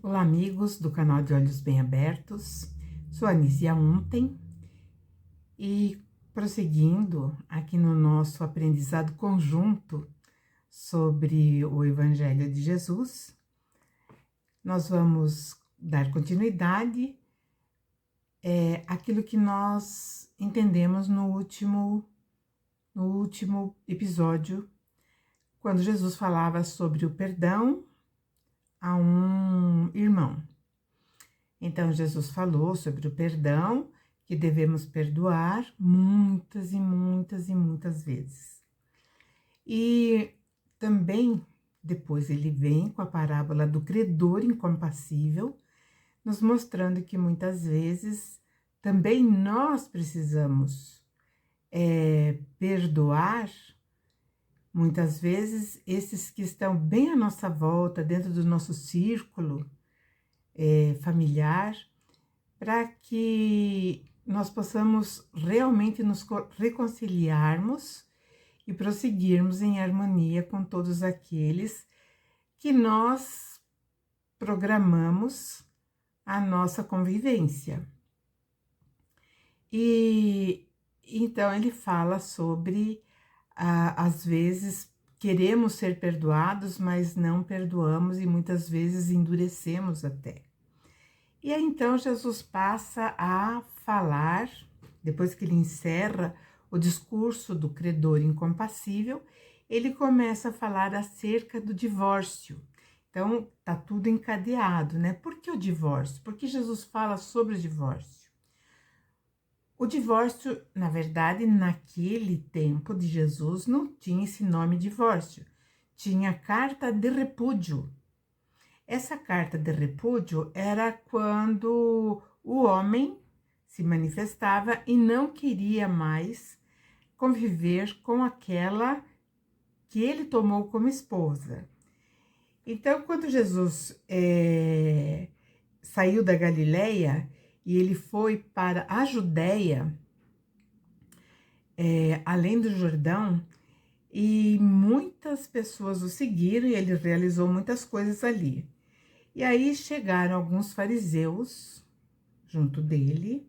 Olá, amigos do canal de Olhos Bem Abertos. Sou a Anísia Ontem e prosseguindo aqui no nosso aprendizado conjunto sobre o Evangelho de Jesus, nós vamos dar continuidade àquilo que nós entendemos no último episódio, quando Jesus falava sobre o perdão a um irmão. Então, Jesus falou sobre o perdão, que devemos perdoar muitas e muitas e muitas vezes. E também, depois ele vem com a parábola do credor incompassível, nos mostrando que muitas vezes também nós precisamos perdoar, muitas vezes, esses que estão bem à nossa volta, dentro do nosso círculo familiar, para que nós possamos realmente nos reconciliarmos e prosseguirmos em harmonia com todos aqueles que nós programamos a nossa convivência. E então ele fala sobre, às vezes, queremos ser perdoados, mas não perdoamos e muitas vezes endurecemos até. E aí, então, Jesus passa a falar, depois que ele encerra o discurso do credor incompassível, ele começa a falar acerca do divórcio. Então, tá tudo encadeado, né? Por que o divórcio? Porque Jesus fala sobre o divórcio. O divórcio, na verdade, naquele tempo de Jesus, não tinha esse nome divórcio. Tinha carta de repúdio. Essa carta de repúdio era quando o homem se manifestava e não queria mais conviver com aquela que ele tomou como esposa. Então, quando Jesus saiu da Galileia e ele foi para a Judéia, além do Jordão, e muitas pessoas o seguiram e ele realizou muitas coisas ali. E aí chegaram alguns fariseus junto dele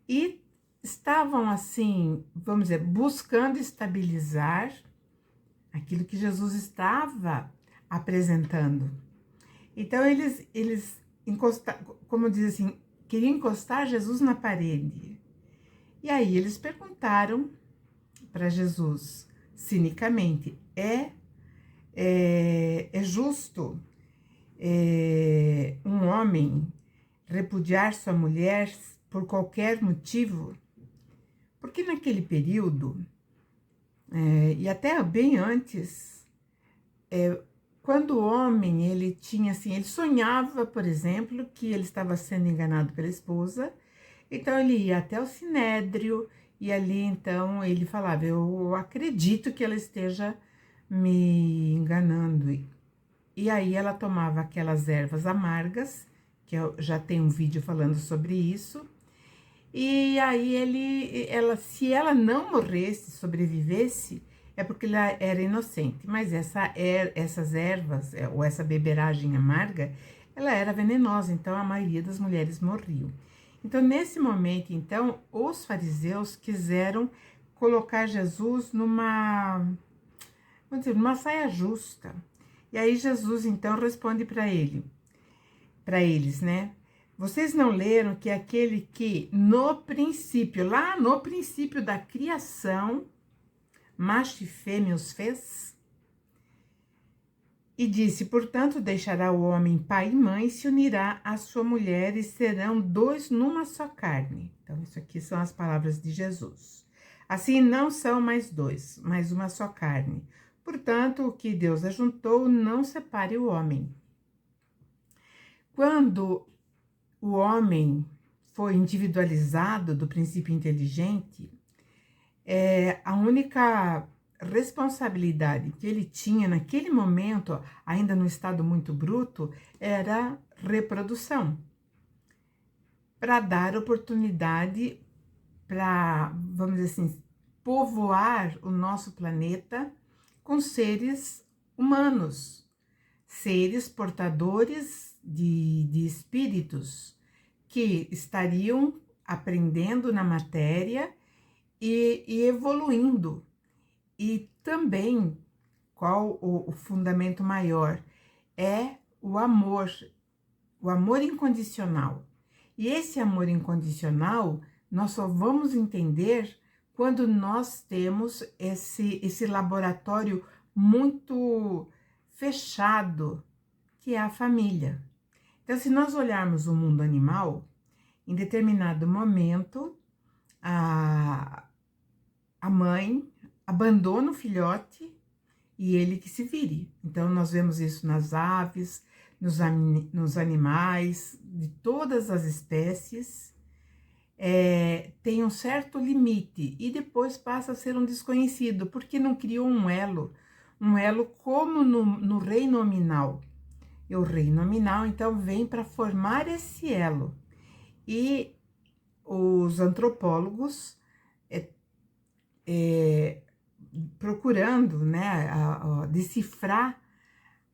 e estavam assim, vamos dizer, buscando estabilizar aquilo que Jesus estava apresentando. Então eles encostaram, como diz assim, queriam encostar Jesus na parede. E aí eles perguntaram para Jesus, cinicamente, é justo um homem repudiar sua mulher por qualquer motivo? Porque naquele período, e até bem antes, quando o homem, ele tinha assim, ele sonhava, por exemplo, que ele estava sendo enganado pela esposa, então ele ia até o sinédrio, e ali então ele falava, eu acredito que ela esteja me enganando. E aí ela tomava aquelas ervas amargas, que eu já tenho um vídeo falando sobre isso, e aí se ela não morresse, sobrevivesse, é porque ela era inocente. Mas essas ervas, ou essa beberagem amarga, ela era venenosa, então a maioria das mulheres morriam. Então, nesse momento, então, os fariseus quiseram colocar Jesus vamos dizer, numa saia justa. E aí Jesus, então, responde para eles, né? Vocês não leram que aquele que no princípio, lá no princípio da criação, macho e fêmea os fez? E disse, portanto, deixará o homem pai e mãe, se unirá à sua mulher e serão dois numa só carne. Então, isso aqui são as palavras de Jesus. Assim, não são mais dois, mas uma só carne. Portanto, o que Deus ajuntou, não separe o homem. Quando o homem foi individualizado do princípio inteligente, a única responsabilidade que ele tinha naquele momento, ainda no estado muito bruto, era reprodução, para dar oportunidade para, vamos dizer assim, povoar o nosso planeta com seres humanos, seres portadores de espíritos que estariam aprendendo na matéria e evoluindo. E também, qual o fundamento maior? É o amor incondicional. E esse amor incondicional, nós só vamos entender quando nós temos esse laboratório muito fechado, que é a família. Então, se nós olharmos o mundo animal, em determinado momento, a mãe abandona o filhote e ele que se vire. Então, nós vemos isso nas aves, nos animais, de todas as espécies, tem um certo limite e depois passa a ser um desconhecido, porque não criou um elo como no rei nominal. E o rei nominal, então, vem para formar esse elo. E os antropólogos procurando, né, decifrar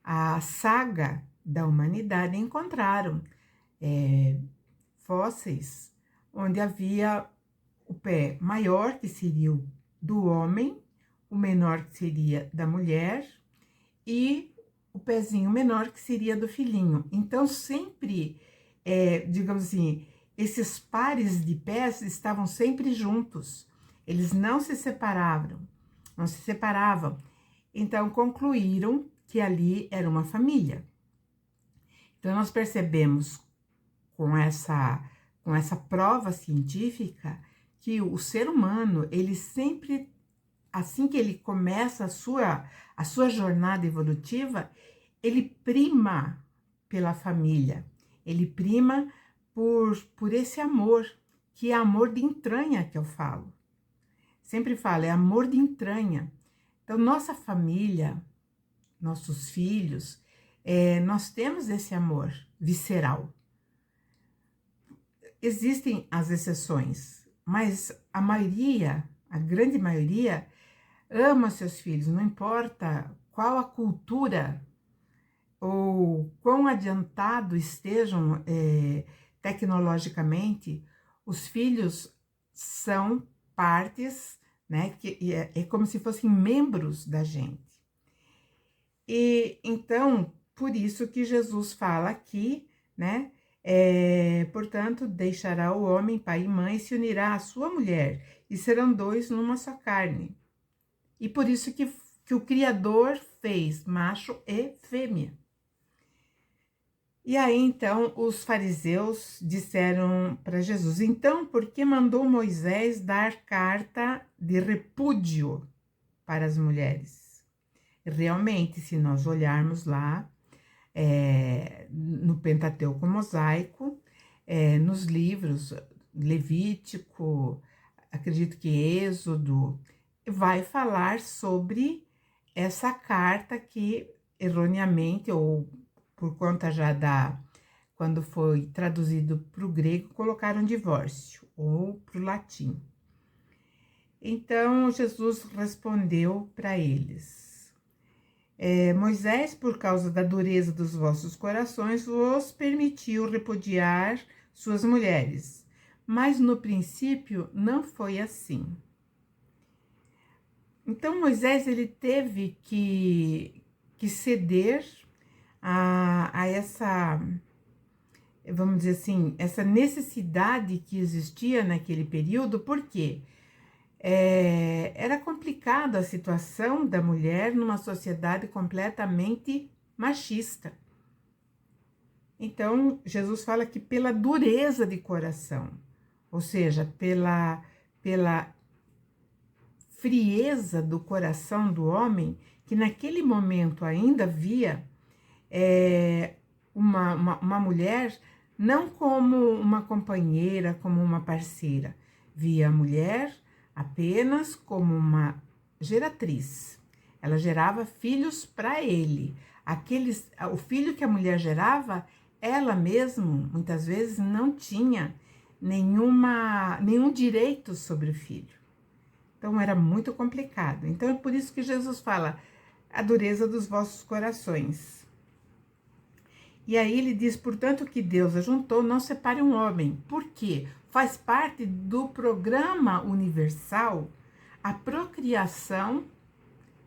a saga da humanidade, encontraram fósseis onde havia o pé maior, que seria o do homem, o menor, que seria da mulher, e o pezinho menor, que seria do filhinho. Então, sempre, digamos assim, esses pares de pés estavam sempre juntos, eles não se separavam. Então, concluíram que ali era uma família. Então, nós percebemos com essa prova científica que o ser humano, ele sempre, assim que ele começa a sua jornada evolutiva, ele prima pela família, ele prima por esse amor, que é amor de entranha que eu falo. Sempre falo, é amor de entranha. Então, nossa família, nossos filhos, nós temos esse amor visceral. Existem as exceções, mas a maioria, a grande maioria, ama seus filhos, não importa qual a cultura ou quão adiantado estejam tecnologicamente, os filhos são partes, né, que é como se fossem membros da gente. E então, por isso que Jesus fala aqui, né, portanto, deixará o homem pai e mãe, se unirá à sua mulher, e serão dois numa só carne. E por isso que o Criador fez macho e fêmea. E aí, então, os fariseus disseram para Jesus, então, por que mandou Moisés dar carta de repúdio para as mulheres? Realmente, se nós olharmos lá, no Pentateuco Mosaico, nos livros Levítico, acredito que Êxodo, vai falar sobre essa carta que erroneamente, ou por conta já quando foi traduzido para o grego, colocaram divórcio, ou para o latim. Então, Jesus respondeu para eles, Moisés, por causa da dureza dos vossos corações, vos permitiu repudiar suas mulheres, mas no princípio não foi assim. Então, Moisés, ele teve que ceder a essa, vamos dizer assim, essa necessidade que existia naquele período, porque era complicada a situação da mulher numa sociedade completamente machista. Então, Jesus fala que pela dureza de coração, ou seja, pela frieza do coração do homem, que naquele momento ainda via uma mulher não como uma companheira, como uma parceira, via a mulher apenas como uma geratriz. Ela gerava filhos para ele. O filho que a mulher gerava, ela mesma, muitas vezes, não tinha nenhum direito sobre o filho. Então, era muito complicado. Então, é por isso que Jesus fala, a dureza dos vossos corações. E aí ele diz, portanto, que Deus ajuntou, não separe um homem. Por quê? Faz parte do programa universal a procriação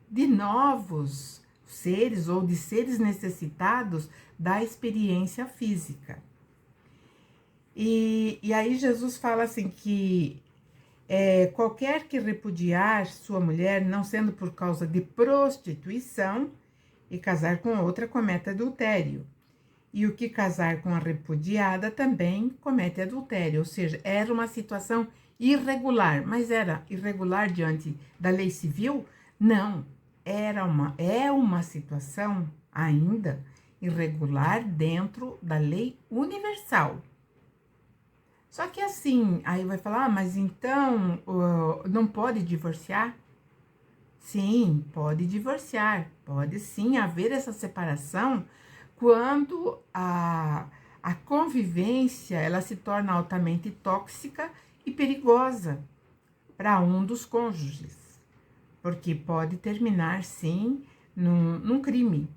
de novos seres ou de seres necessitados da experiência física. E aí Jesus fala assim que qualquer que repudiar sua mulher, não sendo por causa de prostituição, e casar com outra comete adultério. E o que casar com a repudiada também comete adultério, ou seja, era uma situação irregular, mas era irregular diante da lei civil? Não, é uma situação ainda irregular dentro da lei universal. Só que assim, aí vai falar, mas então não pode divorciar? Sim, pode divorciar, pode sim haver essa separação quando a convivência ela se torna altamente tóxica e perigosa para um dos cônjuges, porque pode terminar sim num crime.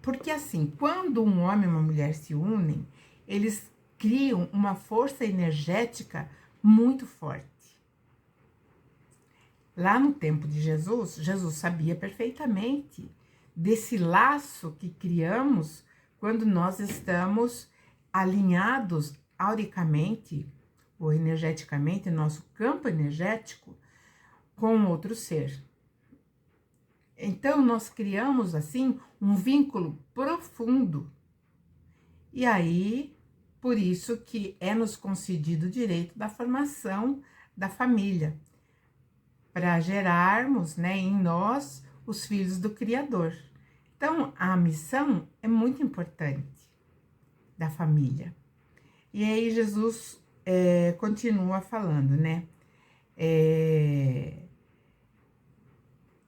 Porque assim, quando um homem e uma mulher se unem, eles criam uma força energética muito forte. Lá no tempo de Jesus, Jesus sabia perfeitamente desse laço que criamos quando nós estamos alinhados auricamente ou energeticamente, nosso campo energético, com outro ser. Então, nós criamos, assim, um vínculo profundo. E aí, por isso que é nos concedido o direito da formação da família, para gerarmos, né, em nós os filhos do Criador. Então, a missão é muito importante da família. E aí Jesus continua falando, né,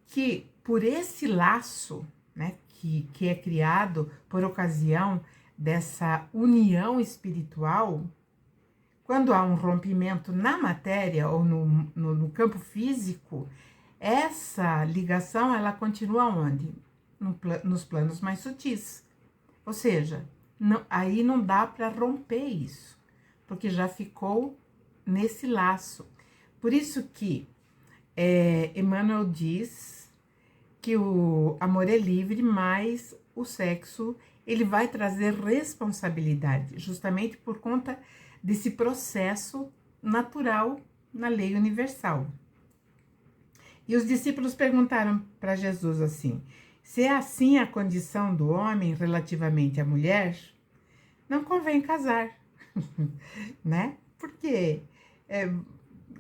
que por esse laço, né, que é criado por ocasião dessa união espiritual, quando há um rompimento na matéria ou no campo físico, essa ligação ela continua onde? Nos planos mais sutis. Ou seja, aí não dá para romper isso, porque já ficou nesse laço. Por isso que Emmanuel diz que o amor é livre, mas o sexo ele vai trazer responsabilidade, justamente por conta desse processo natural na lei universal. E os discípulos perguntaram para Jesus assim: se é assim a condição do homem relativamente à mulher, não convém casar, né? Porque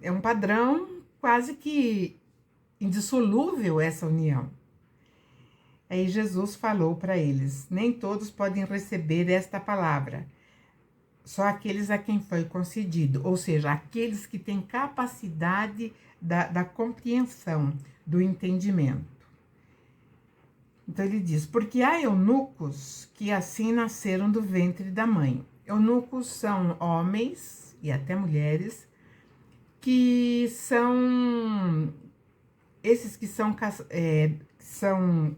é um padrão quase que indissolúvel essa união. Aí Jesus falou para eles: nem todos podem receber esta palavra, só aqueles a quem foi concedido, ou seja, aqueles que têm capacidade da compreensão, do entendimento. Então ele diz, porque há eunucos que assim nasceram do ventre da mãe. Eunucos são homens, e até mulheres, que são, esses que são,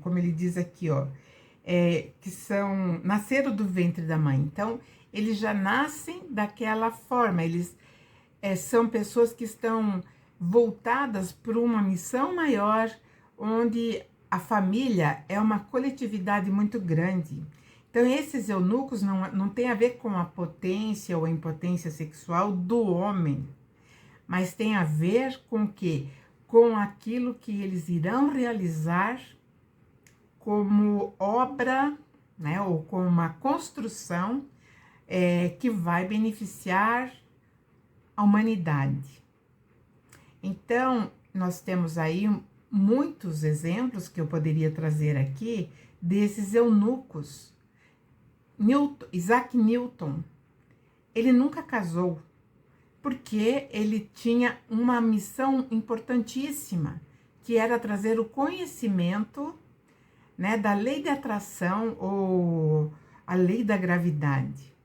como ele diz aqui, ó, que nasceram do ventre da mãe. Então, eles já nascem daquela forma, eles são pessoas que estão voltadas para uma missão maior, onde a família é uma coletividade muito grande. Então, esses eunucos não tem a ver com a potência ou a impotência sexual do homem, mas tem a ver com o quê? Com aquilo que eles irão realizar como obra, né, ou como uma construção que vai beneficiar a humanidade. Então, nós temos aí muitos exemplos que eu poderia trazer aqui desses eunucos. Isaac Newton, ele nunca casou, porque ele tinha uma missão importantíssima, que era trazer o conhecimento, né, da lei de atração ou a lei da gravidade.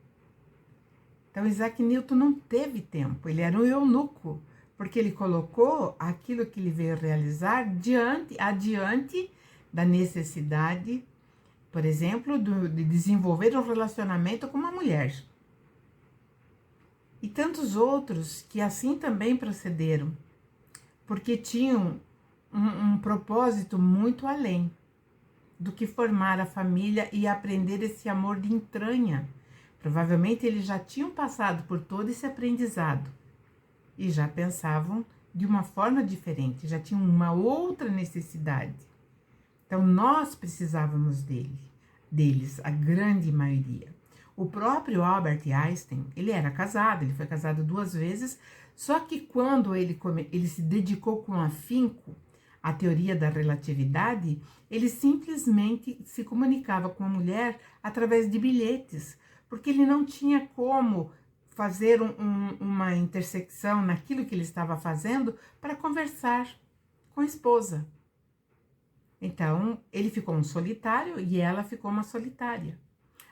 Então, Isaac Newton não teve tempo, ele era um eunuco, porque ele colocou aquilo que ele veio realizar adiante da necessidade, por exemplo, de desenvolver um relacionamento com uma mulher. E tantos outros que assim também procederam, porque tinham um propósito muito além do que formar a família e aprender esse amor de entranha. Provavelmente eles já tinham passado por todo esse aprendizado e já pensavam de uma forma diferente, já tinham uma outra necessidade. Então nós precisávamos deles, a grande maioria. O próprio Albert Einstein, ele era casado, ele foi casado 2 vezes, só que quando ele se dedicou com afinco à teoria da relatividade, ele simplesmente se comunicava com a mulher através de bilhetes, porque ele não tinha como fazer uma intersecção naquilo que ele estava fazendo para conversar com a esposa. Então, ele ficou um solitário e ela ficou uma solitária.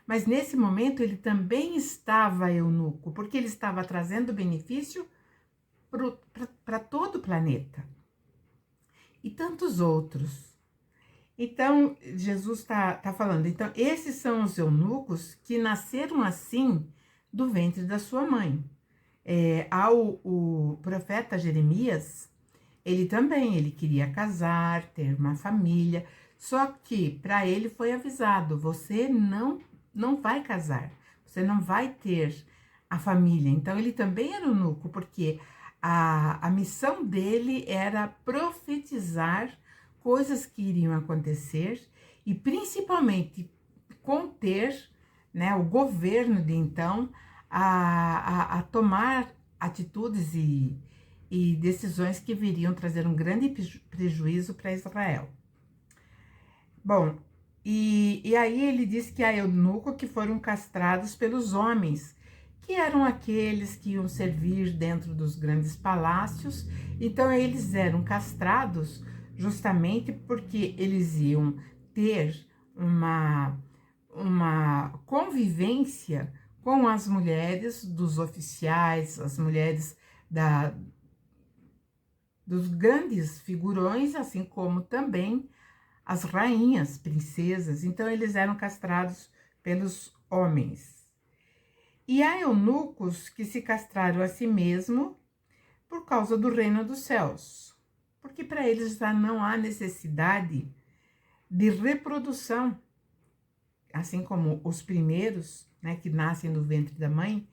Mas nesse momento ele também estava eunuco, porque ele estava trazendo benefício para todo o planeta. E tantos outros. Então, Jesus está falando, então, esses são os eunucos que nasceram assim do ventre da sua mãe. O profeta Jeremias, ele queria casar, ter uma família, só que para ele foi avisado, você não vai casar, você não vai ter a família. Então ele também era eunuco, porque a missão dele era profetizar coisas que iriam acontecer e principalmente conter, né, o governo de então a tomar atitudes e decisões que viriam trazer um grande prejuízo para Israel. Bom, e aí ele diz que há eunucos que foram castrados pelos homens, que eram aqueles que iam servir dentro dos grandes palácios. Então eles eram castrados justamente porque eles iam ter uma convivência com as mulheres dos oficiais, as mulheres dos grandes figurões, assim como também as rainhas, princesas. Então eles eram castrados pelos homens. E há eunucos que se castraram a si mesmo por causa do reino dos céus, porque para eles já não há necessidade de reprodução, assim como os primeiros, né, que nascem do ventre da mãe,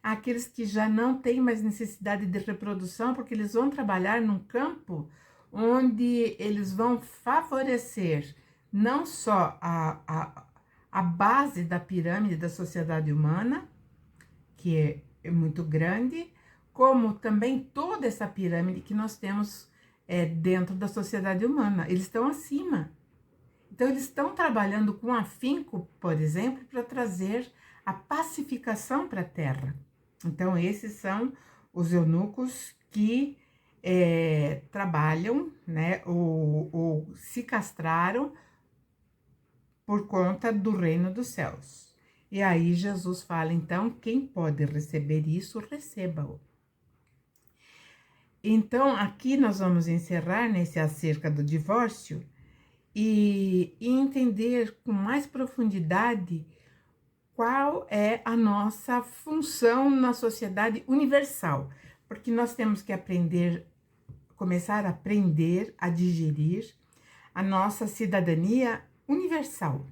aqueles que já não têm mais necessidade de reprodução, porque eles vão trabalhar num campo onde eles vão favorecer não só a base da pirâmide da sociedade humana, que é muito grande, como também toda essa pirâmide que nós temos dentro da sociedade humana. Eles estão acima. Então, eles estão trabalhando com afinco, por exemplo, para trazer a pacificação para a Terra. Então, esses são os eunucos que trabalham, né, ou se castraram por conta do reino dos céus. E aí Jesus fala, então, quem pode receber isso, receba-o. Então, aqui nós vamos encerrar nesse acerca do divórcio e entender com mais profundidade qual é a nossa função na sociedade universal, porque nós temos que começar a aprender a digerir a nossa cidadania universal.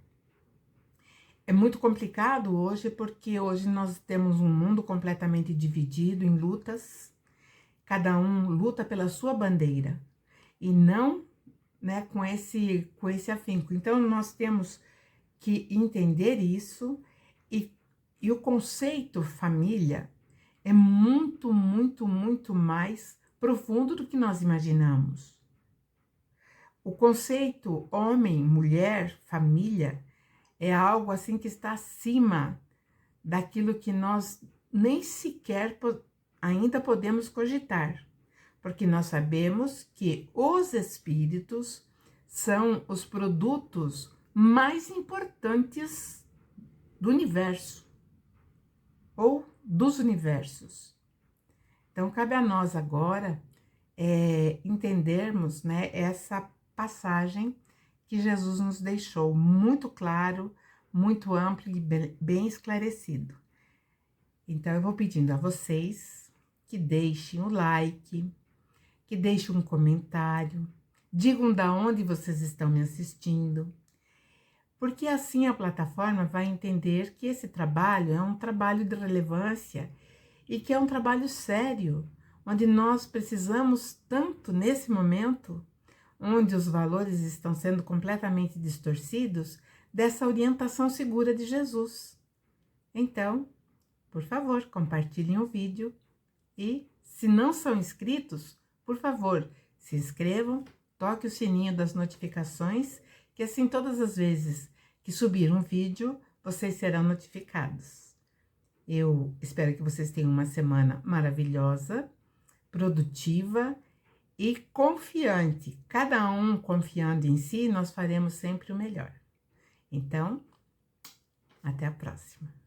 É muito complicado hoje, porque hoje nós temos um mundo completamente dividido em lutas, cada um luta pela sua bandeira, e não, né, com esse afinco. Então, nós temos que entender isso, e o conceito família é muito, muito, muito mais profundo do que nós imaginamos. O conceito homem, mulher, família é algo assim que está acima daquilo que nós nem sequer ainda podemos cogitar, porque nós sabemos que os espíritos são os produtos mais importantes do universo, ou dos universos. Então, cabe a nós agora entendermos, né, essa passagem que Jesus nos deixou, muito claro, muito amplo e bem esclarecido. Então, eu vou pedindo a vocês que deixem o like, que deixem um comentário, digam da onde vocês estão me assistindo, porque assim a plataforma vai entender que esse trabalho é um trabalho de relevância e que é um trabalho sério, onde nós precisamos tanto nesse momento, onde os valores estão sendo completamente distorcidos, dessa orientação segura de Jesus. Então, por favor, compartilhem o vídeo e, se não são inscritos, por favor, se inscrevam, toque o sininho das notificações, que assim todas as vezes que subir um vídeo, vocês serão notificados. Eu espero que vocês tenham uma semana maravilhosa, produtiva e confiante. Cada um confiando em si, nós faremos sempre o melhor. Então, até a próxima.